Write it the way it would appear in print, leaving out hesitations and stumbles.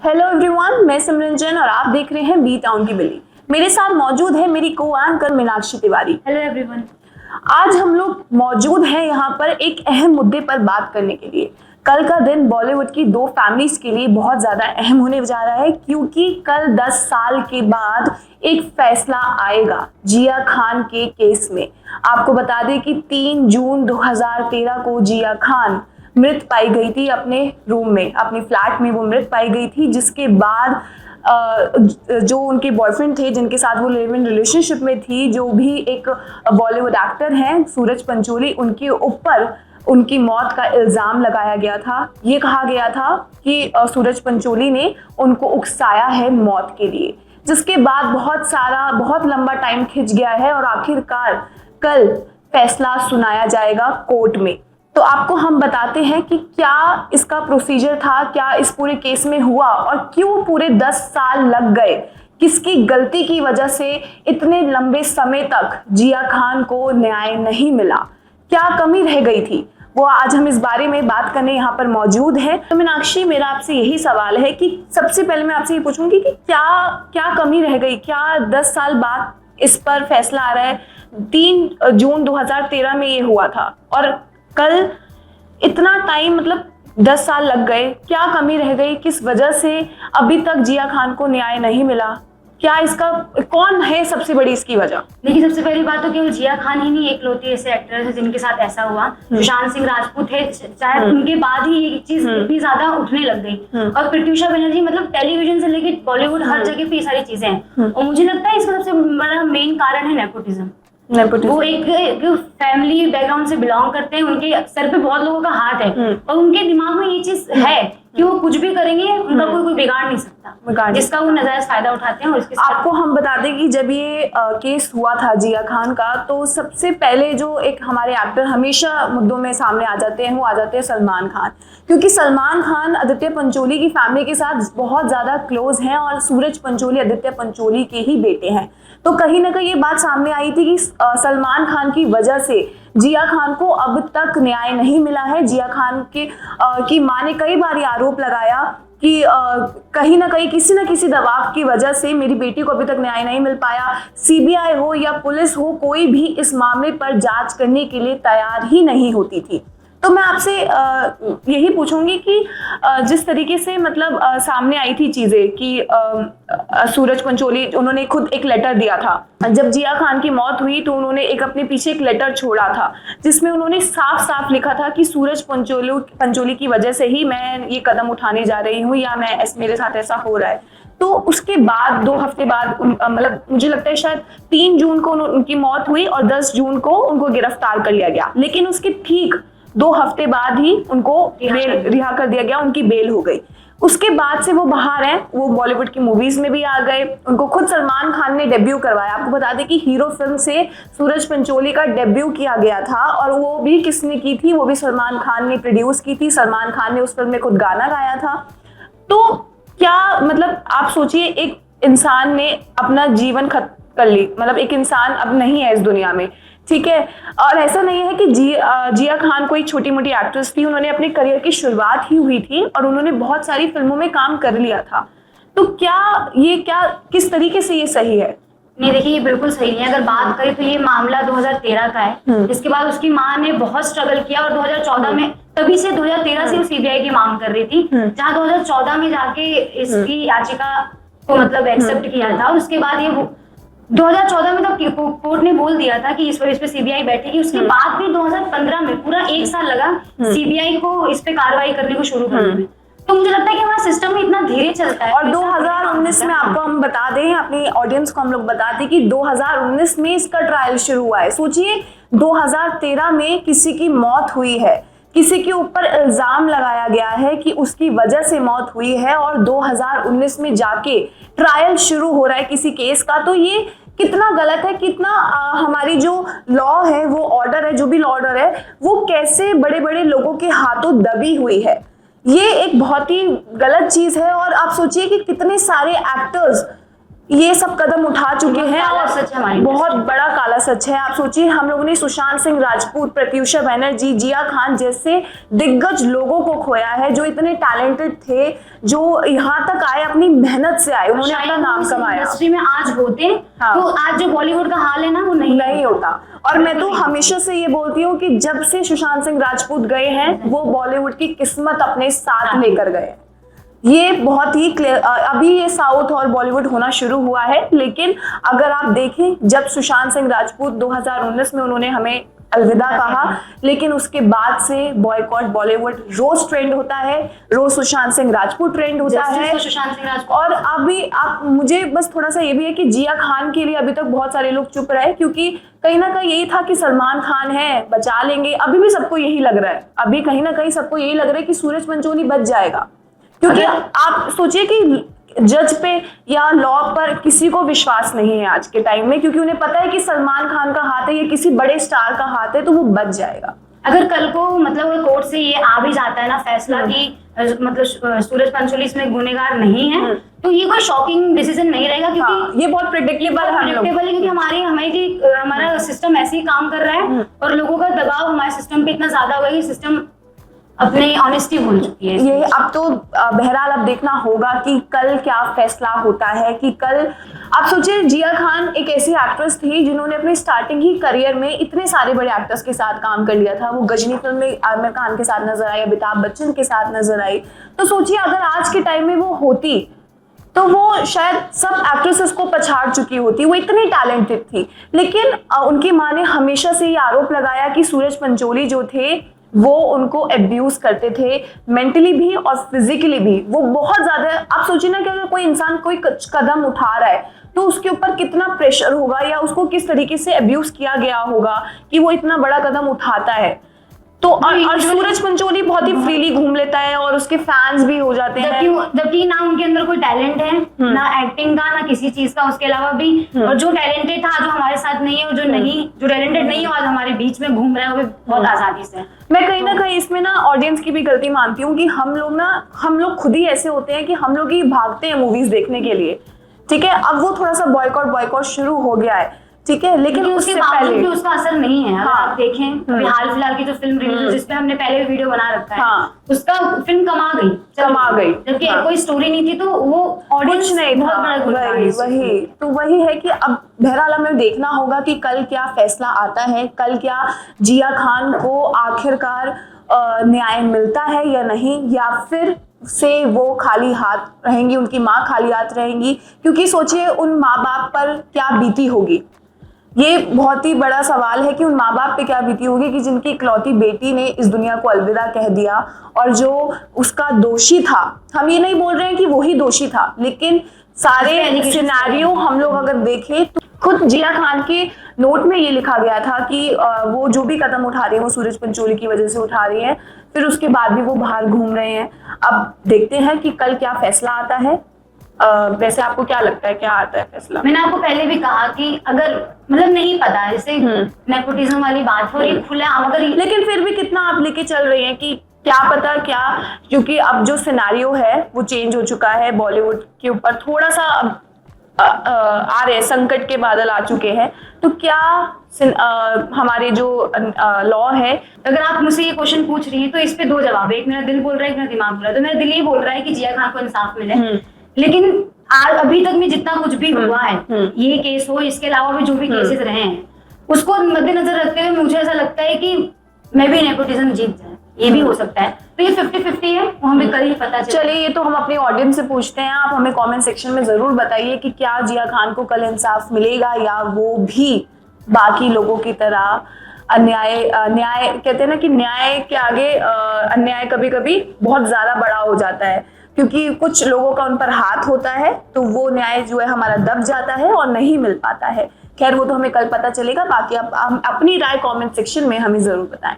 Hello everyone, मैं सिमरन और आप देख रहे हैं बी टाउन की बिल्ली। मेरे साथ मौजूद है मेरी को anchor Meenakshi Tiwari. Hello everyone. आज हम लोग मौजूद हैं यहाँ पर एक अहम मुद्दे पर बात करने के लिए। कल का दिन बॉलीवुड की दो फैमिलीज के लिए बहुत ज़्यादा अहम होने जा रहा है, क्योंकि कल 10 साल के बाद एक फैसला आएगा जिया खान के केस में। आपको बता दें कि 3 जून 2013 को जिया खान मृत पाई गई थी अपने रूम में, अपने फ्लैट में वो मृत पाई गई थी, जिसके बाद जो उनके बॉयफ्रेंड थे जिनके साथ वो लिव इन रिलेशनशिप में थी, जो भी एक बॉलीवुड एक्टर हैं सूरज पंचोली, उनके ऊपर उनकी मौत का इल्ज़ाम लगाया गया था। ये कहा गया था कि सूरज पंचोली ने उनको उकसाया है मौत के लिए, जिसके बाद बहुत लंबा टाइम खिंच गया है और आखिरकार कल फैसला सुनाया जाएगा कोर्ट में। तो आपको हम बताते हैं कि क्या इसका प्रोसीजर था, क्या इस पूरे केस में हुआ और क्यों पूरे 10 साल लग गए, किसकी गलती की वजह से इतने लंबे समय तक जिया खान को न्याय नहीं मिला, क्या कमी रह गई थी, वो आज हम इस बारे में बात करने यहाँ पर मौजूद है। तो मीनाक्षी, मेरा आपसे यही सवाल है कि सबसे पहले मैं आपसे ये पूछूंगी कि क्या कमी रह गई, क्या 10 साल बाद इस पर फैसला आ रहा है। 3 जून 2013 में ये हुआ था और कल इतना टाइम, मतलब 10 साल लग गए, क्या कमी रह गई, किस वजह से अभी तक जिया खान को न्याय नहीं मिला, क्या इसका कौन है सबसे बड़ी इसकी वजह? देखिए, सबसे पहली बात तो केवल जिया खान ही नहीं एकलौती ऐसे एक्टर है जिनके साथ ऐसा हुआ। सुशांत सिंह राजपूत है, शायद उनके बाद ही ये चीज इतनी ज्यादा उठने लग गई। और प्रत्युषा बनर्जी, मतलब टेलीविजन से लेके बॉलीवुड हर जगह पे ये सारी चीजें हैं। और मुझे लगता है इसका सबसे बड़ा मेन कारण है नेपोटिज्म। वो एक फैमिली बैकग्राउंड से बिलोंग करते हैं, उनके सर पे बहुत लोगों का हाथ है और उनके दिमाग में ये चीज है कि वो कुछ भी करेंगे, उनका कोई बिगाड़ नहीं सकता, जिसका वो नजायज फायदा उठाते हैं। और इसके आपको हम बता दें कि जब ये केस हुआ था जिया खान का, तो सबसे पहले जो एक हमारे एक्टर हमेशा मुद्दों में सामने आ जाते हैं, वो आ जाते हैं सलमान खान, क्योंकि सलमान खान आदित्य पंचोली की फैमिली के साथ बहुत ज्यादा क्लोज हैं और सूरज पंचोली आदित्य पंचोली के ही बेटे हैं। तो कहीं ना कहीं ये बात सामने आई थी कि सलमान खान की वजह से जिया खान को अब तक न्याय नहीं मिला है। जिया खान की मां ने कई बार ये आरोप लगाया कि कहीं ना कहीं किसी न किसी दबाव की वजह से मेरी बेटी को अभी तक न्याय नहीं मिल पाया। सीबीआई हो या पुलिस हो, कोई भी इस मामले पर जांच करने के लिए तैयार ही नहीं होती थी। तो मैं आपसे यही पूछूंगी कि जिस तरीके से मतलब सामने आई थी चीजें कि सूरज पंचोली, उन्होंने खुद एक लेटर दिया था जब जिया खान की मौत हुई, तो उन्होंने अपने पीछे एक लेटर छोड़ा था जिसमें उन्होंने साफ साफ लिखा था कि सूरज पंचोली की वजह से ही मैं ये कदम उठाने जा रही हूँ, या मेरे साथ ऐसा हो रहा है। तो उसके बाद 2 हफ्ते बाद, मतलब मुझे लगता है शायद 3 जून को उनकी मौत हुई और 10 जून को उनको गिरफ्तार कर लिया गया, लेकिन उसके ठीक 2 हफ्ते बाद ही उनको रिहा कर दिया गया, उनकी बेल हो गई। उसके बाद से वो बाहर हैं, वो बॉलीवुड की मूवीज में भी आ गए, उनको खुद सलमान खान ने डेब्यू करवाया। आपको बता दें कि हीरो फिल्म से सूरज पंचोली का डेब्यू किया गया था और वो भी किसने की थी, वो भी सलमान खान ने प्रोड्यूस की थी। सलमान खान ने उस फिल्म में खुद गाना गाया था। तो क्या मतलब आप सोचिए, एक इंसान ने अपना जीवन खत्म कर ली, मतलब एक इंसान अब नहीं है इस दुनिया में, ठीक है। और ऐसा नहीं है कि जिया खान कोई छोटी मोटी एक्ट्रेस थी, उन्होंने अपने करियर की शुरुआत ही हुई थी और उन्होंने बहुत सारी फिल्मों में काम कर लिया था। तो क्या किस तरीके से ये सही है? नहीं, देखिए, ये बिल्कुल सही नहीं है। अगर बात करें तो ये मामला 2013 का है, जिसके बाद उसकी मां ने बहुत स्ट्रगल किया और 2014 में, तभी से 2013 से वो सीबीआई की मांग कर रही थी, जहां 2014 में जाके इसकी याचिका को मतलब एक्सेप्ट किया था। और उसके बाद ये 2014 में तो कोर्ट ने बोल दिया था कि इस पर सीबीआई बैठेगी। उसके बाद भी 2015 में पूरा 1 साल लगा सीबीआई को इस पे कार्रवाई करने को शुरू करने में। तो मुझे लगता है कि हमारा सिस्टम में इतना धीरे चलता है। और 2019 में आपको हम बता दें, अपनी ऑडियंस को हम लोग बता दें कि 2019 में इसका ट्रायल शुरू हुआ है। सोचिए, 2013 में किसी की मौत हुई है, किसी के ऊपर इल्जाम लगाया गया है कि उसकी वजह से मौत हुई है, और 2019 में जाके ट्रायल शुरू हो रहा है किसी केस का। तो ये कितना गलत है, कितना हमारी जो लॉ है, वो ऑर्डर है, जो भी लॉ ऑर्डर है, वो कैसे बड़े बड़े लोगों के हाथों दबी हुई है। ये एक बहुत ही गलत चीज है। और आप सोचिए कि कितने सारे एक्टर्स ये सब कदम उठा चुके हैं काला और सच है हमारी बहुत बड़ा काला सच है। आप सोचिए, हम लोगों ने सुशांत सिंह राजपूत, प्रत्यूषा बनर्जी, जिया खान जैसे दिग्गज लोगों को खोया है जो इतने टैलेंटेड थे, जो यहाँ तक आए अपनी मेहनत से आए, उन्होंने अपना नाम कमाया। इंडस्ट्री में आज होते हाँ। तो आज जो बॉलीवुड का हाल है ना वो नहीं होता। और मैं तो हमेशा से ये बोलती हूँ कि जब से सुशांत सिंह राजपूत गए हैं वो बॉलीवुड की किस्मत अपने साथ लेकर गए। ये बहुत ही क्लियर, अभी ये साउथ और बॉलीवुड होना शुरू हुआ है, लेकिन अगर आप देखें जब सुशांत सिंह राजपूत 2019 में उन्होंने हमें अलविदा कहा, लेकिन उसके बाद से बॉयकॉट बॉलीवुड रोज ट्रेंड होता है, रोज सुशांत सिंह राजपूत ट्रेंड होता है। सुशांत सिंह राजपूत और अभी आप मुझे बस थोड़ा सा ये भी है कि जिया खान के लिए अभी तक बहुत सारे लोग चुप रहे, क्योंकि कहीं ना कहीं यही था कि सलमान खान है, बचा लेंगे। अभी भी सबको यही लग रहा है, अभी कहीं ना कहीं सबको यही लग रहा है कि सूरज पंचोली बच जाएगा, क्योंकि आप सोचिए कि जज पे या लॉ पर किसी को विश्वास नहीं है आज के टाइम में, क्योंकि उन्हें पता है कि सलमान खान का हाथ है या किसी बड़े स्टार का हाथ है, तो वो बच जाएगा। अगर कल को मतलब कोर्ट से ये आ भी जाता है ना फैसला कि मतलब सूरज पंचोली इसमें गुनहगार नहीं है, तो ये कोई शॉकिंग डिसीजन नहीं रहेगा, क्योंकि ये बहुत प्रेडिक्टेबल है, क्योंकि हमारा सिस्टम ऐसे ही काम कर रहा है और लोगों का दबाव हमारे सिस्टम पे इतना ज्यादा हुआ है कि सिस्टम अपनी ऑनेस्टी भूल चुकी है। ये अब तो बहरहाल अब देखना होगा कि कल क्या फैसला होता है। कि कल आप सोचिए, जिया खान एक ऐसी एक्ट्रेस थी जिन्होंने अपने स्टार्टिंग ही करियर में इतने सारे बड़े एक्टर्स के साथ काम कर लिया था। वो गजनी फिल्म में आमिर खान के साथ नजर आई, अमिताभ बच्चन के साथ नजर आई। तो सोचिए अगर आज के टाइम में वो होती तो वो शायद सब एक्ट्रेसेस को पछाड़ चुकी होती, वो इतनी टैलेंटेड थी। लेकिन उनकी माँ ने हमेशा से ये आरोप लगाया कि सूरज पंचोली जो थे वो उनको अब्यूज करते थे, मेंटली भी और फिजिकली भी। वो बहुत ज्यादा, आप सोचिए ना कि अगर कोई इंसान कोई कदम उठा रहा है तो उसके ऊपर कितना प्रेशर होगा या उसको किस तरीके से अब्यूज किया गया होगा कि वो इतना बड़ा कदम उठाता है। तो और सूरज पंचोली बहुत ही फ्रीली घूम लेता है और उसके फैंस भी हो जाते हैं, जबकि ना उनके अंदर कोई टैलेंट है, ना एक्टिंग का, ना किसी चीज का। उसके अलावा भी और जो टैलेंटेड था जो हमारे साथ नहीं है, और जो टैलेंटेड नहीं है आज हमारे बीच में घूम रहा है, वो भी बहुत आजादी से। मैं कहीं ना कहीं इसमें ना ऑडियंस की भी गलती मानती हूँ कि हम लोग खुद ही ऐसे होते हैं कि हम लोग ही भागते हैं मूवीज देखने के लिए। ठीक है, अब वो थोड़ा सा बॉयकॉट शुरू हो गया है, ठीक है, लेकिन उसके बावजूद भी उसका असर नहीं है। अगर आप देखें अभी हाल फिलहाल की जो फिल्म रिलीज हुई जिसपे हमने पहले भी वीडियो बना रखा है, उसका फिल्म कमा गई, जबकि कोई स्टोरी नहीं थी, तो वो ऑडियंस नहीं बहुत बड़ा वही है कि अब बहरहाल हमें देखना होगा कि कल क्या फैसला आता है, कल क्या जिया खान को आखिरकार न्याय मिलता है या नहीं, या फिर से वो खाली हाथ रहेंगी, उनकी माँ खाली हाथ रहेंगी। क्योंकि सोचिए उन माँ बाप पर क्या बीती होगी, ये बहुत ही बड़ा सवाल है कि उन माँ बाप पे क्या बीती होगी कि जिनकी इकलौती बेटी ने इस दुनिया को अलविदा कह दिया, और जो उसका दोषी था, हम ये नहीं बोल रहे हैं कि वही दोषी था, लेकिन सारे सिनेरियो हम लोग अगर देखें तो खुद जिया खान के नोट में ये लिखा गया था कि वो जो भी कदम उठा रहे हैं वो सूरज पंचोली की वजह से उठा रही हैं, फिर उसके बाद भी वो बाहर घूम रहे हैं। अब देखते हैं कि कल क्या फैसला आता है। वैसे आपको क्या लगता है, क्या आता है फैसला? मैंने आपको पहले भी कहा कि अगर मतलब नहीं पता, जैसे नेपोटिज्म वाली बात हो रही खुलेआम, अगर लेकिन फिर भी कितना आप लेके चल रही हैं कि क्या पता क्या, क्योंकि अब जो सिनेरियो है वो चेंज हो चुका है, बॉलीवुड के ऊपर थोड़ा सा आ रहे संकट के बादल आ चुके हैं, तो क्या हमारे जो लॉ है, अगर आप मुझसे ये क्वेश्चन पूछ रही हैं तो इस पे दो जवाब है। एक मेरा दिल बोल रहा है, एक मेरा दिमाग बोल रहा है। तो मेरा दिल ये बोल रहा है कि जिया खान को इंसाफ मिले, लेकिन आज अभी तक में जितना कुछ भी हुआ है, ये केस हो, इसके अलावा भी जो भी केसेस रहे हैं, उसको मद्देनजर रखते हुए मुझे ऐसा लगता है कि मैं भी नेपोटिज्म जीत जाए, ये भी हो सकता है। तो ये 50-50 है, वो हमें कल ही पता चले। चलिए, ये तो हम अपने ऑडियंस से पूछते हैं, आप हमें कमेंट सेक्शन में जरूर बताइए कि क्या जिया खान को कल इंसाफ मिलेगा या वो भी बाकी लोगों की तरह न्याय कहते हैं ना कि न्याय के आगे अन्याय कभी कभी बहुत ज्यादा बड़ा हो जाता है, क्योंकि कुछ लोगों का उन पर हाथ होता है, तो वो न्याय जो है हमारा दब जाता है और नहीं मिल पाता है। खैर, वो तो हमें कल पता चलेगा। बाकी आप अपनी राय कमेंट सेक्शन में हमें जरूर बताएं।